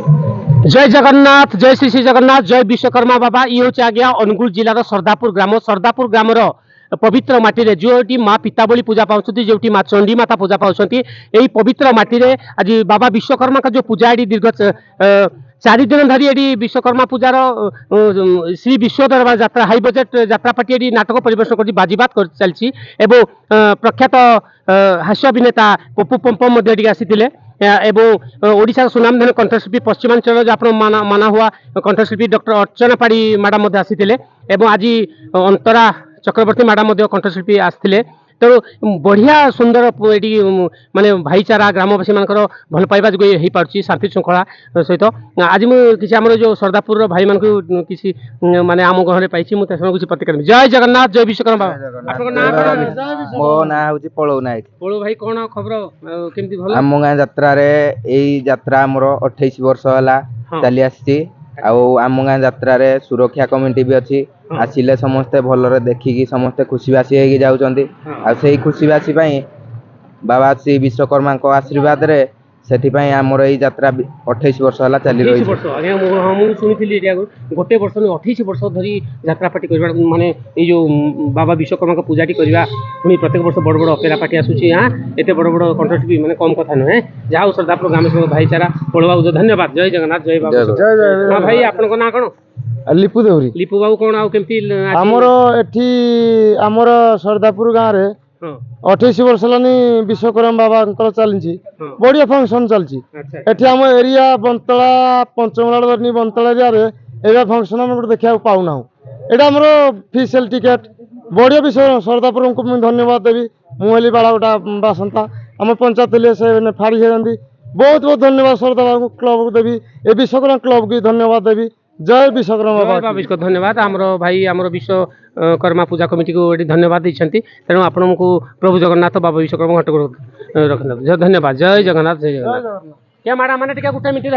जय जगन्नाथ जय श्री श्री जगन्नाथ जय विश्वकर्मा बाबा ये हूँ आज्ञा अनुगुल जिलार सरदापुर ग्रामर पवित्र माटी जो माँ पिताबली पूजा पाँच जो माँ चंडी माता पूजा पाँच यही पवित्र माटी आज बाबा विश्वकर्मा का जो पूजा ये दीर्घ 4 दिन धरी ये विश्वकर्मा पूजार श्री विश्व दरबार यात्रा हाई बजेट यात्रा पार्टी ये नाटक परिवेशन कर बाजीबात कर चलती प्रख्यात हास्य अभिनेता पप्पू पंपम आसी एवं ओडिशा सुनामधन कंठशिल्पी पश्चिमांचल जो आप माना हुआ कंठशिल्पी डॉक्टर अर्चना पाड़ी मैडम आसी आज अंतरा चक्रवर्ती मैडम कंठशिल्पी आसते तेणु बढ़िया सुंदर ये माने भाईचारा ग्रामवासी मान भल पाइबा जो हो पार्टी शांति श्रृंखला सहित आज मुझे आम जो सरदापुर भाई मान किसी माने आम घर पाई मुझे किसी प्रतिक्रिया जय जगन्नाथ जय विश्वकर्मा मो ना हूँ पलव नायक। पलू भाई कौन खबर केमती भल आम गाँ यात्रा आमर 28 वर्ष है चली आसी आम गाँ यात्रा सुरक्षा कमिटी भी अच्छी आसिले समस्ते भलरे देखिकी समस्ते खुशीबासी होगी जाउछंती से खुशीबासी बाबा श्री विश्वकर्मा को आशीर्वाद रे सेठिपाई आमर यही यात्रा 28 वर्ष है चली रही शुणी गोटे वर्ष 28 वर्ष धरी यात्रा पार्टी करवा माने जो बाबा विश्वकर्मा को पूजाटी करवा पुणी प्रत्येक वर्ष बड़ बड़ अपेरा पार्टी आसूची हाँ एत बड़ बड़ कंठशिल्पी माने कम कथा नुहे जहाँ सरदापुर ग्राम सेवक भाईचारा पड़वा धन्यवाद जय जगन्नाथ जय बाबा। हाँ भाई आपन नाँ कौन लिपु देवरी लिपु बाबू कौन आउ केमती आमर एठी आमर सरदापुर गाँव रे 28 वर्ष लानी विश्वकर्मा बाबा चली बढ़िया फंक्शन चलती एठी आम एरिया बंतला पंचमला धरनी बंतला एरिया रे एरिया फंक्शन आम देखा पाऊना एटा आमर फिसेल टिकेट बढ़िया विषय सरदापुर को मुझे धन्यवाद देवी मुहली बाड़ा गोटा बासंता आम पंचायत से फाड़ी होती बहुत बहुत धन्यवाद सरदार क्लब को देवी ए विश्वकर्मा क्लब की धन्यवाद देवी जय विश्वकर्मा बाबा विश्व धन्यवाद आमर भाई आमर विश्वकर्मा पूजा कमिटी को धन्यवाद देते तेणु आपण को प्रभु जगन्नाथ बाबा विश्वकर्मा घट रखना धन्यवाद जय जगन्नाथ जय जगन्नाथ क्या मैडम मैंने गोटे मिनट